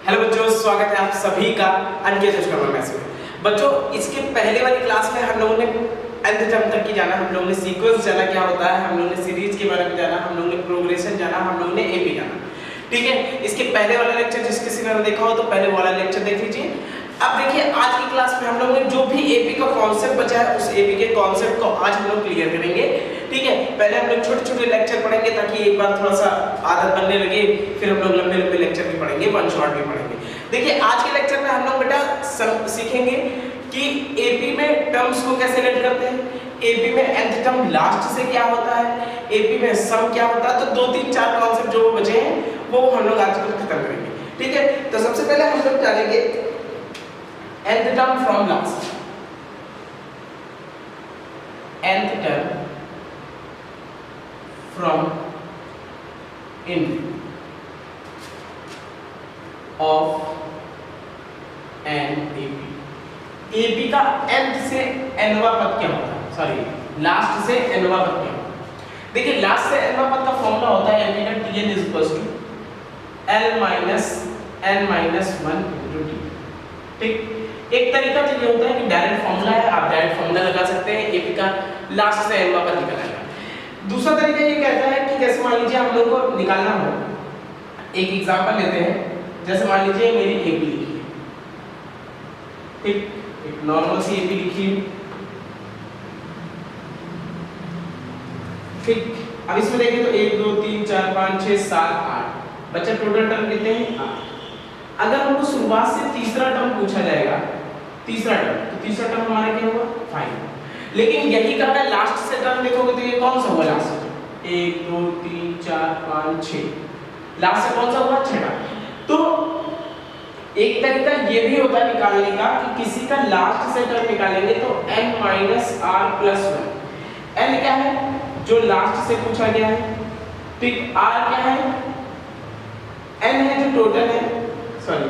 Hello बच्चों, स्वागत है आप सभी का अनकेत मैथ्स में। बच्चों, इसके पहले वाली क्लास में हम लोगों ने nth टर्म तक की जाना, हम लोगों ने सीक्वेंस जाना क्या होता है, हम लोगों ने सीरीज के बारे में जाना, हम लोगों ने प्रोग्रेशन जाना, हम लोगों ने एपी जाना। ठीक है, इसके पहले वाला लेक्चर जिस किसी ने देखा हो तो पहले वाला लेक्चर देख लीजिए। अब देखिए, आज की क्लास में हम लोगों ने जो भी एपी का कॉन्सेप्ट बचा है उस एपी के कॉन्सेप्ट को आज हम लोग क्लियर करेंगे। ठीक है, पहले हम लोग छोटे छोटे लेक्चर पढ़ेंगे ताकि एक बार थोड़ा सा आदत बनने लगे, फिर हम लोग लंबे लंबे लेक्चर भी पढ़ेंगे, वन शॉट भी पढ़ेंगे। देखिए, आज के लेक्चर में हम लोग बेटा सीखेंगे कि एपी में टर्म्स को कैसे लेट करते हैं, एपी में nth टर्म लास्ट से क्या होता है, एपी में सम क्या होता है। तो दो तीन चार कॉन्सेप्ट जो बचे हैं वो हम लोग आज खत्म करेंगे। ठीक है, तो सबसे पहले हम लोग जानेंगे nth term from last. nth term from in of n AP. AP का nth से nवा पद क्या होता है, सॉरी लास्ट से nवा पद क्या होता है। देखिए, लास्ट से nवा पद का फॉर्मूला होता है एपी का tn l minus n minus 1 × t। ठीक, एक तरीका तो ये होता है कि डायरेक्ट फॉर्मूला है, आप डायरेक्ट फॉर्मूला लगा सकते हैं एपी का लास्ट से nवा पद निकालने का। दूसरा तरीका ये कहता है कि जैसे मान लीजिए हम लोग को निकालना हो, एक एग्जांपल लेते हैं। जैसे मान लीजिए मेरी एपी लिखी है, ठीक, एक नॉर्मल सी एपी लिखी है। ठीक, अब इसमें देखें तो 1 2 3 4 5 6 7 8 बच्चा टोटल टर्म कितने हैं 8। अगर हमको शुरुआत से तीसरा टर्म पूछा जाएगा, तीसरा टर्म, तो तीसरा टर्म हमारा क्या होगा 5। लेकिन यही का अगर लास्ट से टर्म देखोगे तो ये कौन सा होगा लास्ट, 1 2 3 4 5 6, लास्ट से कौन सा होगा 6। तो एक तरीका ये भी होता है निकालने का कि किसी का लास्ट से टर्म निकालेंगे तो n minus r plus 1। n क्या है, जो लास्ट से पूछा गया है। ठीक, r क्या है, n है जो टोटल है, सॉरी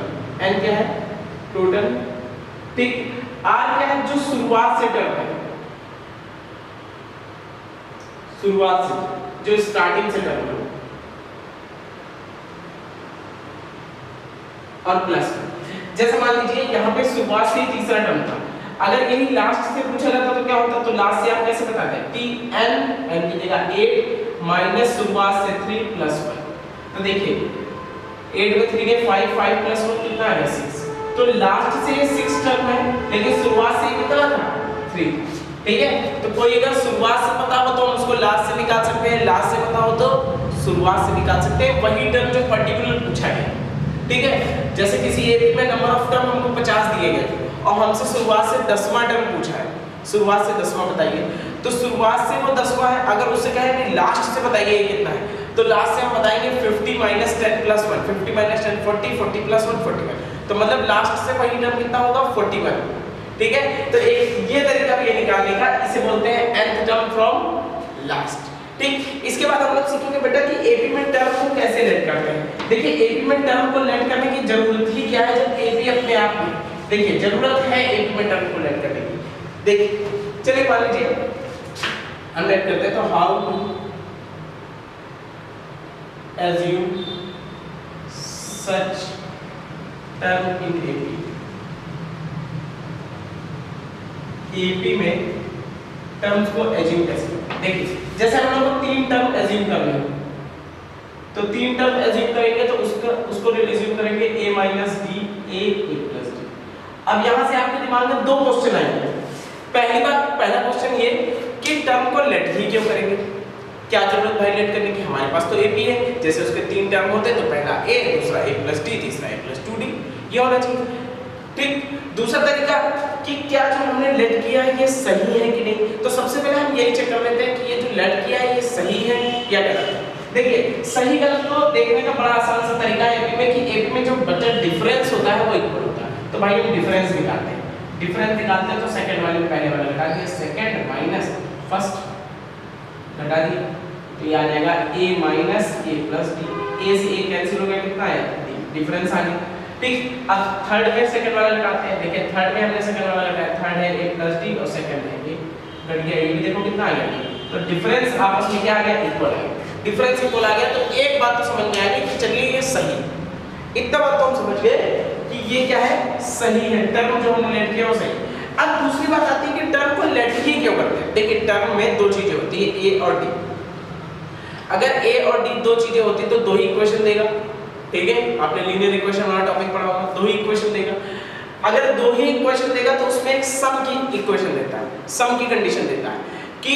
n क्या है टोटल। ठीक, r क्या है जो शुरुआत से टर्म है, शुरुआत से जो स्टार्टिंग से टर्म है, और प्लस। जैसे मान लीजिए यहाँ पे शुरुआत से तीसरा टर्म था, अगर यही लास्ट से पूछा जाता तो क्या होता, तो लास्ट से आप कैसे बताते हैं कि n की जगह 8 माइनस शुरुआत से 3 प्लस 1। तो देखिए 8 में 3 के 5 5 प्लस 1 कितना है 6। तो लास्ट से 6 टर्म है लेकिन शुरुआत से कितना था 3। ठीक है, तो कोई अगर शुरुआत से पता हो तो हम उसको लास्ट से निकाल सकते हैं, लास्ट से पता हो तो शुरुआत से निकाल सकते हैं, वही टर्म जो पर्टिकुलर पूछा गया। ठीक है, जैसे किसी एपी में नंबर ऑफ टर्म हमको 50 दिए गए और हमसे शुरुआत से 10वां टर्म पूछा है, शुरुआत से 10वां बताइए, तो शुरुआत से वो 10वां है। अगर उससे कहें कि लास्ट से बताइए ये कितना है, तो लास्ट से हम बताएंगे 50 माइनस 10 प्लस 1, 50 माइनस 10 40, 40 प्लस 1 41। तो मतलब लास्ट से वही टर्म कितना होगा 41। ठीक है, तो एक ये तरीका भी है निकालने का, इसे बोलते हैं nth टर्म फ्रॉम लास्ट। ठीक, इसके बाद हम लोग सीखेंगे बेटा कि एपी में टर्म को कैसे लेट करते हैं। देखिए, एपी में टर्म को लेट करने की जरूरत ही क्या है जब एपी अपने आप में, देखिए जरूरत है एपी में टर्म को लेट करने की। देखिए, चलिए मान लीजिए हम लेट करते हैं, तो how to assume such term in AP. AP में टर्म्स को एज्यूम कैसे करें। देखिए, जैसे हम लोग को 3 टर्म एज्यूम करने हैं, तो 3 टर्म एज्यूम करेंगे तो उसको एज्यूम करेंगे a minus d a plus d। अब यहाँ से आपके दिमाग में 2 क्वेश्चन आएंगे। पहला क्वेश्चन ये कि टर्म को लेट ही क्यों करेंगे, क्या जरूरत भाई लेट करने की, हमारे पास तो एपी है, जैसे उसके 3 टर्म होते तो पहला a, दूसरा a प्लस d, तीसरा a प्लस 2d, ये होना चाहिए। ठीक, दूसरा तरीका कि क्या जो हमने लेट किया है ये सही है कि नहीं। तो सबसे पहले हम यही चेक कर लेते हैं कि ये जो लेट किया है ये सही है या गलत है। देखिए, सही गलत को देखने का बड़ा आसान सा तरीका है एपी में कि एपी में जो बचा डिफरेंस होता है वो इक्वल होता है। तो भाई हम डिफरेंस निकालते हैं, डिफरेंस निकालते हैं तो सेकंड वाले पहले वाला लगा दिया, सेकंड माइनस फर्स्ट घटा दिया, तो ये आ जाएगा a minus a plus d। a से a कैंसिल हो गया, कितना है d, डिफरेंस आ गया। ठीक, अब थर्ड में सेकंड वाला लगाते हैं। देखिए, थर्ड में हमने सेकंड वाला लगाया, थर्ड है a प्लस d और सेकंड है a घट गया, ये भी देखो कितना आ गया। तो डिफरेंस आपस में क्या आ गया, इक्वल आ गया। डिफरेंस इक्वल आ गया तो एक बात तो समझ में आ गई कि चलिए ये सही। इतना बात तो हम समझ गए कि ये क्या है, सही है, टर्म जो हमने लेट किया वो सही। अब दूसरी बात आती है कि टर्म को लेट ही क्यों करते हैं। देखिए टर्म में दो चीजें होती है, ए और डी। अगर ए और डी दो चीजें होती तो दो ही इक्वेशन देगा, ठीक है, आपने लीनियर इक्वेशन वाला टॉपिक पढ़ा होगा, दो ही इक्वेशन देगा। अगर दो ही इक्वेशन देगा तो उसमें एक सम की इक्वेशन देता है, सम की कंडीशन देता है कि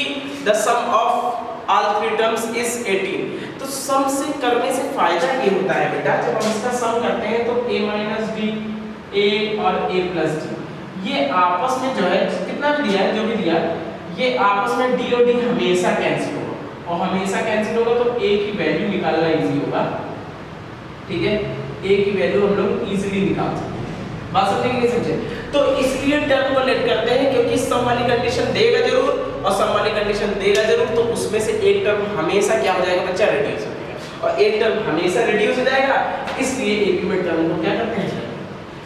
the sum of all three terms is 18। तो सम से करने से फायदा ये होता है बेटा, जब हम इसका सम करते हैं तो a माइनस डी, a और a प्लस डी, ये आपस में जो है कितना भी दिया है, जो भी दिया ये आपस में d और d हमेशा कैंसिल होगा, और हमेशा कैंसिल होगा तो a की वैल्यू निकालना इजी होगा, ठीक है, a की वैल्यू हम लोग इजीली निकाल सकते हैं। बात समझे कि नहीं समझे? तो इसलिए टर्म को लेट करते हैं क्योंकि सम वाली कंडीशन देगा जरूर और सम वाली कंडीशन देगा जरूर, तो उसमें से एक टर्म हमेशा क्या हो जाएगा बच्चा, रिड्यूस हो जाएगा, और एक टर्म हमेशा रिड्यूस हो जाएगा, इसलिए एक में टर्म को क्या करते हैं,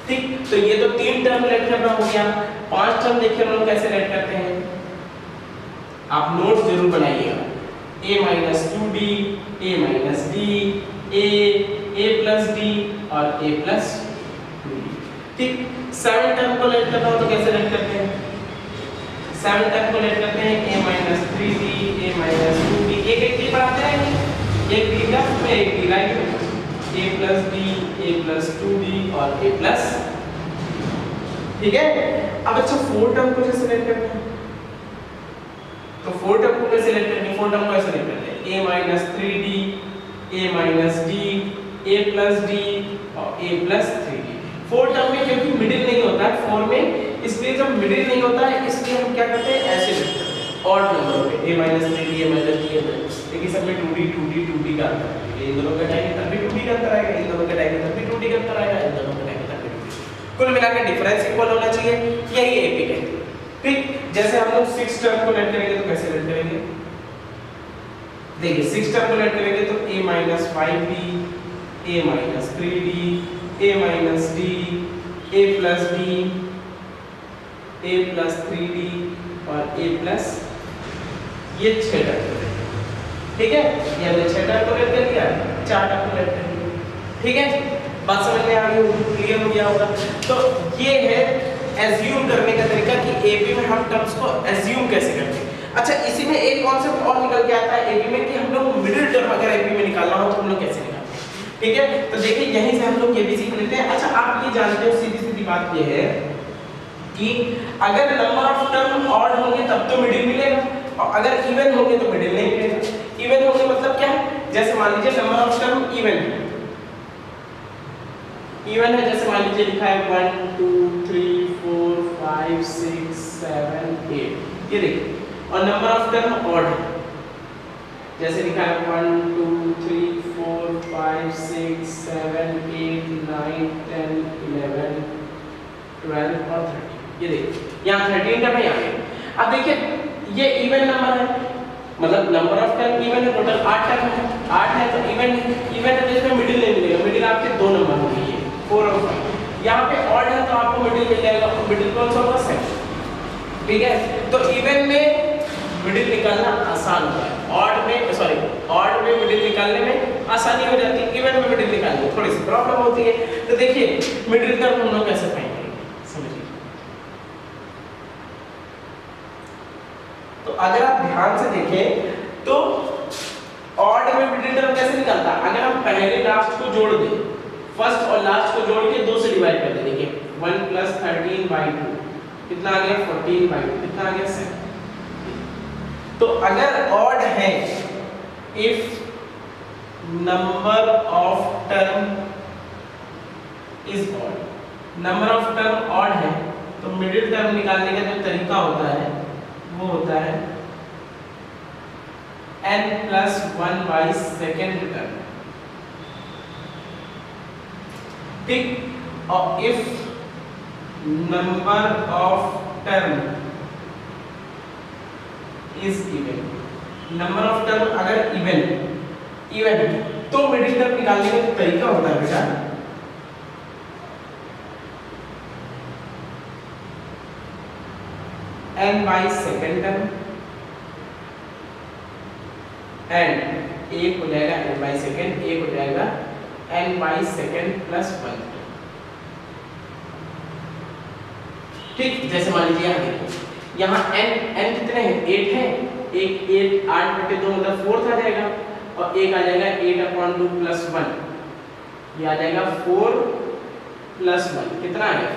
ठीक। तो ये तो तीन टर्म लेट करना हो गया। पांच टर्म देखिए हम लोग कैसे लेट करते हैं, आप नोट्स जरूर बनाइएगा। a minus 2d, a minus d, a plus d और a प्लस 2d, ठीक। 7 टर्म को लेट करना हो तो कैसे लेट करते हैं, 7 टर्म को लेट करते हैं a minus 3d, a minus 2d, एक एक की पढ़ाते हैं, एक डी लेफ्ट में एक डी राइट में, a plus d, a plus 2d और a प्लस, ठीक है। अब अच्छा 4 टर्म को कैसे लेट करते हैं, तो 4 टर्म को कैसे लेट करेंगे, 4 टर्म को ऐसे लेट करते हैं a minus 3d, a minus d, a plus d और a प्लस 3d। 4 टर्म में क्योंकि मिडिल नहीं होता है 4 में, इसलिए जब मिडिल नहीं होता है इसलिए हम क्या करते हैं, ऐसे लिखते हैं ऑड नंबर पे, a minus 3d, a minus d, देखिए सब में 2d 2d 2d का अंतर है, इन दोनों का टाइम तब भी 2d का अंतर आएगा, इन दोनों का टाइम तब भी 2d का अंतर आएगा, इन दोनों का टाइम तब भी 2d, कुल मिलाकर डिफरेंस इक्वल होना चाहिए, यही एपिक है, ठीक। जैसे हम लोग 6 टर्म को लेट करेंगे तो कैसे लेट करेंगे, देखिए 6 टर्म को लेट करेंगे तो a minus 5d, a minus 3d, a minus d, a plus d, a plus 3d और a प्लस, ये 6 टर्म, ठीक है, ये हमने 6 टर्म को लेट कर दिया, 4 टर्म को लेट कर दिया, ठीक है। बात समझ में आ गई होगी, क्लियर हो गया होगा। तो ये है एज्यूम करने का तरीका कि एपी में हम टर्म्स को एज्यूम कैसे करते हैं। अच्छा इसी में एक कॉन्सेप्ट और निकल के आता है एपी में कि हम लोग मिडिल टर्म अगर एपी में निकालना हो तो हम लोग कैसे निकालते हैं, ठीक है। तो देखिए यहीं से हम लोग ये भी सीख लेते हैं। अच्छा आप ये जानते हो सीधी सीधी बात ये है कि अगर नंबर ऑफ टर्म ऑड होंगे तब तो मिडिल मिलेगा, और अगर इवन होंगे तो मिडिल नहीं मिलेगा। इवन होंगे मतलब क्या है, जैसे मान लीजिए नंबर ऑफ टर्म इवन है, इवन है, जैसे मान लीजिए लिखा है 1 2 3 4 5 6 7 8, ये देखिए, और नंबर ऑफ टर्म ऑड है, जैसे लिखा है 1 2 3 4 5 6 7 8 9 10 11 12 और 13, ये देखिए यहाँ 13 टर्म है यहाँ। अब देखिए ये इवन नंबर है, मतलब नंबर ऑफ टर्म इवन है, टोटल 8 टर्म है, 8 है तो इवन है, तो इसमें मिडिल नहीं मिलेगा, मिडिल आपके 2 नंबर होंगे, 4 और 5। यहाँ पे ऑड है तो आपको मिडिल मिल जाएगा, और मिडिल कौन सा होगा, 7, ठीक है। तो इवन में मिडिल निकालना आसान होता है, ऑड में सॉरी ऑड में मिडिल निकालने में आसानी हो जाती है, इवन में मिडिल निकालने में थोड़ी सी प्रॉब्लम होती है। तो देखिए मिडिल टर्म हम लोग कैसे फाइंड करेंगे, समझिए। तो अगर आप ध्यान से देखें तो ऑड में मिडिल टर्म कैसे निकलता है, अगर हम पहले लास्ट को जोड़ दें, फर्स्ट और लास्ट को जोड़ के 2 से डिवाइड कर दें, देखिए 1 + 13/2 कितना आ गया, 14/2 कितना आ गया, 7। तो अगर ऑड है, if number of term is odd, number of term odd है तो मिडिल टर्म निकालने का जो तरीका होता है वो होता है n+1 सेकेंड टर्म, ठीक। और if number of term is even, number of term अगर इवन तो मिडिल टर्म निकालने का तरीका होता है बेटा n सेकेंड टर्म, एंड एक हो जाएगा n/सेकेंड, एक हो जाएगा n/सेकंड प्लस 1। ठीक, जैसे मान लीजिए यहाँ देखिए, यहाँ n कितने हैं, 8 है, एक 8/2 मतलब 4 आ जाएगा, और एक आ जाएगा 8/2 प्लस 1, ये आ जाएगा 4 प्लस 1, कितना आ गया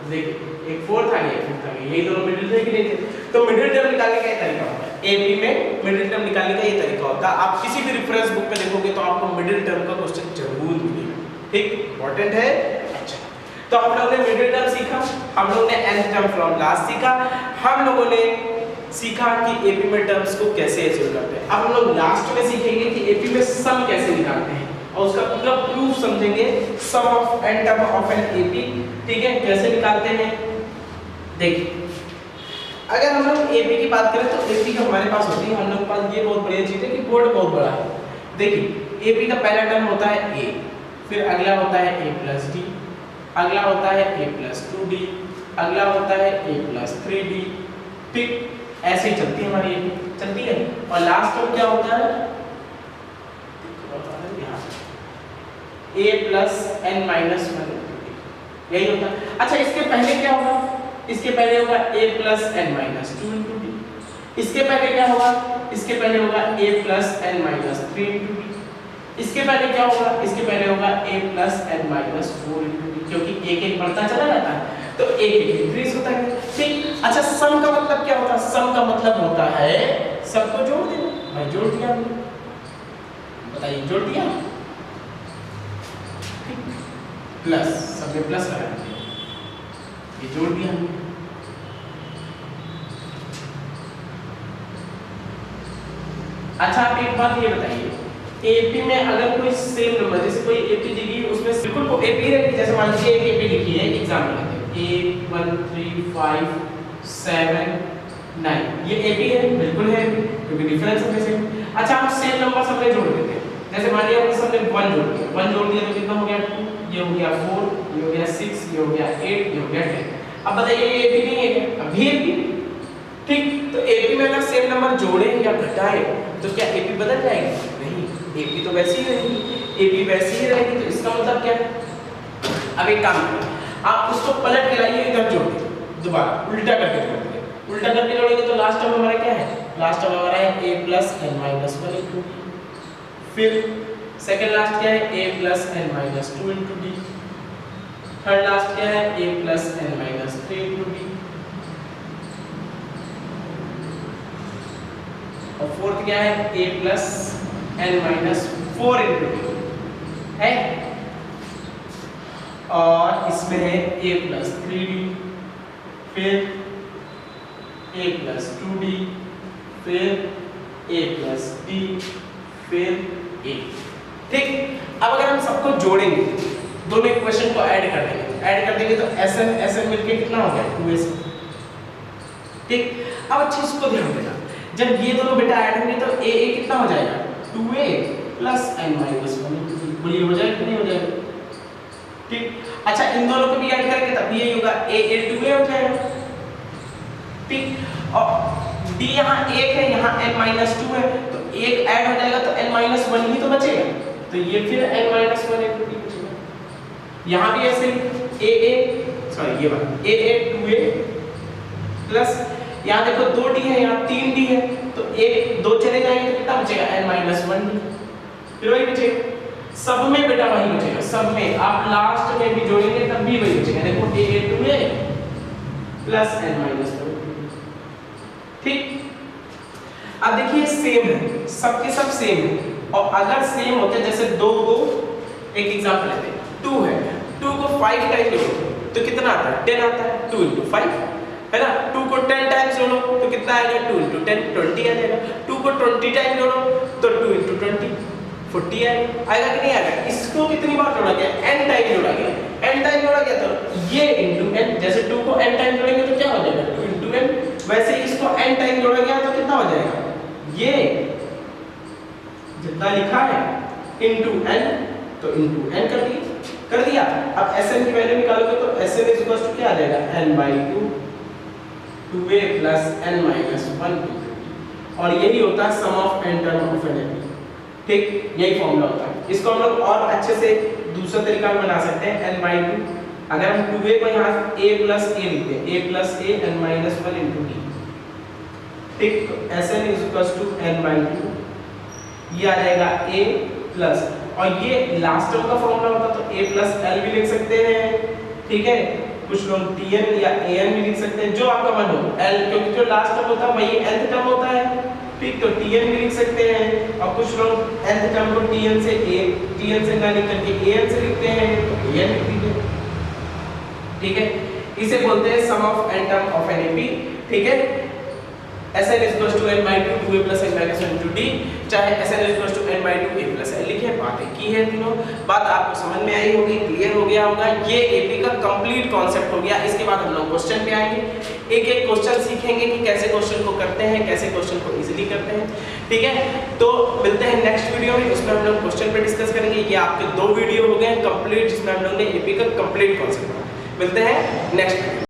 देखिए, एक 4 था, एक 5 था, यही दोनों मिडिल टर्म के लिए थे। तो मिडिल टर्म निकालने का ये तरीका होता है, एपी में मिडिल टर्म निकालने का ये तरीका होता है। आप किसी भी रेफरेंस बुक में देखोगे तो आपको मिडिल टर्म का क्वेश्चन जरूर मिलेगा, ठीक, इंपॉर्टेंट है। अच्छा, तो हम लोगों ने मिडिल टर्म सीखा, हम लोगों ने nth टर्म फ्रॉम लास्ट सीखा, हम लोगों ने सीखा कि एपी में टर्म्स को कैसे एज्यूम करते हैं। अब हम लोग लास्ट में सीखेंगे कि एपी में सम कैसे निकालते हैं, और उसका पूरा प्रूफ समझेंगे, sum of n term of n AP, ठीक है, कैसे निकालते हैं। देखिए, अगर हम लोग एपी की बात करें तो एपी हमारे पास होती है, हम लोग के पास ये बहुत बढ़िया चीज है कि बोर्ड बहुत बड़ा है। देखिए, एपी का पहला टर्म होता है a, फिर अगला होता है a प्लस d, अगला होता है a प्लस 2d, अगला होता है a प्लस 3d, ठीक, ऐसे ही चलती है हमारी एपी, चलती है। और लास्ट में क्या होता है, a प्लस n माइनस 1, यही होता है। अच्छा, इसके पहले क्या होगा, इसके पहले होगा a plus n minus 2 into d, इसके पहले क्या होगा, इसके पहले होगा a plus n minus 3 into d, इसके पहले क्या होगा, इसके पहले होगा a plus n minus 4 into d, क्योंकि एक एक बढ़ता चला जाता है तो एक एक इंक्रीज होता है, ठीक। अच्छा, सम का मतलब क्या होता है, सम का मतलब होता है सबको जोड़ देना। मैं जोड़ दिया, बताइए, जोड़ दिया, प्लस, सब में प्लस लगा दिया, ये जोड़ दिया हमने। अच्छा, आप एक बात ये बताइए, एपी में अगर कोई सेम नंबर, जैसे कोई एपी दी गई, उसमें बिल्कुल वो एपी रहेगी, जैसे मान लीजिए एक एपी लिखी है, एग्जांपल लेते हैं 8 1 3 5 7 9, ये एपी है, बिल्कुल है, क्योंकि डिफरेंस है सेम। अच्छा, हम सेम नंबर सबने जोड़ देते हैं, जैसे मान लिया हमने सबने 1 जोड़ दिया, 1 जोड़ दिया तो कितना हो गया 2, ये हो गया 4, ये हो गया 6, ये हो गया 8, ये हो गया 10। अब बताइए, ये एपी नहीं है क्या, अभी एपी, ठीक। तो एपी में अगर सेम नंबर जोड़े या घटाए तो क्या एपी बदल जाएगी, नहीं, एपी तो वैसी ही रहेगी, एपी वैसी ही रहेगी। तो इसका मतलब क्या है, अब एक काम करें, आप उसको पलट के लाइए, इधर जोड़ दीजिए, दोबारा उल्टा करके जोड़ दीजिए, उल्टा करके जोड़ेंगे तो लास्ट टर्म हमारा क्या है, लास्ट टर्म हमारा है a plus n minus 1 into d, फिर सेकंड लास्ट क्या है a plus n minus 2 into d, third last क्या है a plus n minus 3 into d, और फोर्थ क्या है a plus n minus 4 into d है, और इसमें है a प्लस 3d, फिर a प्लस 2d, फिर a प्लस d, फिर a, ठीक। अब अगर हम सबको जोड़ेंगे, दोनों इक्वेशन को ऐड कर देंगे तो SN मिलके कितना हो गया 2SN, ठीक। अब अच्छी इसको ध्यान देना, जब ये दोनों बेटा ऐड होंगे तो a कितना हो जाएगा 2a प्लस n माइनस 1, बोलिए हो जाएगा कि नहीं हो जाएगा, ठीक। अच्छा, इन दोनों को भी ऐड करेंगे तब ये होगा a 2a हो जाएगा, ठीक। और d यहाँ 1 है, यहाँ n माइनस 2 है, तो एक ऐड हो जाएगा तो n माइनस 1 ही तो बचेगा, तो ये फिर n माइनस 1 इंटू d बचेगा। यहाँ भी ऐसे ये बात a 2a प्लस, यहाँ देखो 2d है, यहाँ 3d है, तो एक 2 चले जाएंगे तो कितना बचेगा n माइनस 1, फिर वही बचेगा, सब में बेटा वही बचेगा, सब में आप लास्ट में भी जोड़ेंगे तब भी वही बचेगा। देखो a 2a plus n minus 1, ठीक। अब देखिए सेम है, सबके सब सेम है, और अगर सेम होते जैसे दो को, एक एग्जांपल लेते हैं, 2 है, 2 को 5 टाइम जोड़ो तो कितना आता है 10 आता है, 2 into 5 है ना, 2 को 10 टाइम्स जोड़ो तो कितना आएगा 2 into 10 20 आ जाएगा, 2 को 20 टाइम जोड़ो तो 2 into 20 40 आएगा कि नहीं आएगा। इसको कितनी बार जोड़ा गया, n टाइम जोड़ा गया, n टाइम जोड़ा गया तो ये into n, जैसे 2 को n टाइम जोड़ेंगे तो क्या हो जाएगा 2 into n, वैसे इसको n टाइम जोड़ा गया तो कितना हो जाएगा, ये जितना लिखा है into n, तो into n कर दिया। अब Sn की वैल्यू निकालोगे तो Sn इज इक्वल टू क्या आ जाएगा n/2 2a plus n minus 1, और यही होता है sum of n term of n AP, ठीक, यही फॉर्मूला होता है। इसको हम लोग और अच्छे से दूसरा तरीका हम बना सकते हैं n/2। अगर हम 2a को यहाँ a प्लस a लिखते हैं, a plus a n minus 1 into d, ठीक। तो Sn इज टू n/2, ये आ जाएगा a प्लस, और ये लास्ट टर्म का फॉर्मूला होता तो a प्लस l भी लिख सकते हैं, ठीक है। कुछ लोग tn या an भी लिख सकते हैं, जो आपका मन हो। l क्योंकि जो लास्ट टर्म होता है वही nth टर्म होता है, ठीक। तो tn भी लिख सकते हैं, और कुछ लोग nth टर्म को tn से ना लिख करके an से लिखते हैं, तो an लिख दीजिए, ठीक है। इसे बोलते हैं sum of n term of n AP, ठीक है। Sn = n/2 2a + n - 1 * d, चाहे Sn = n/2 a + l लिखे। बातें की है तीनों, बात आपको समझ में आई होगी, क्लियर हो गया होगा। ये एपी का कंप्लीट कॉन्सेप्ट हो गया। इसके बाद हम लोग क्वेश्चन पे आएंगे, एक एक क्वेश्चन सीखेंगे कि कैसे क्वेश्चन को करते हैं, कैसे क्वेश्चन को इजीली करते हैं, ठीक है। तो मिलते हैं नेक्स्ट वीडियो में, उसमें हम लोग क्वेश्चन पे डिस्कस करेंगे। ये आपके 2 वीडियो हो गए कंप्लीट, जिसमें हम लोग ने एपी का कंप्लीट कॉन्सेप्ट पढ़ा। मिलते हैं नेक्स्ट वीडियो।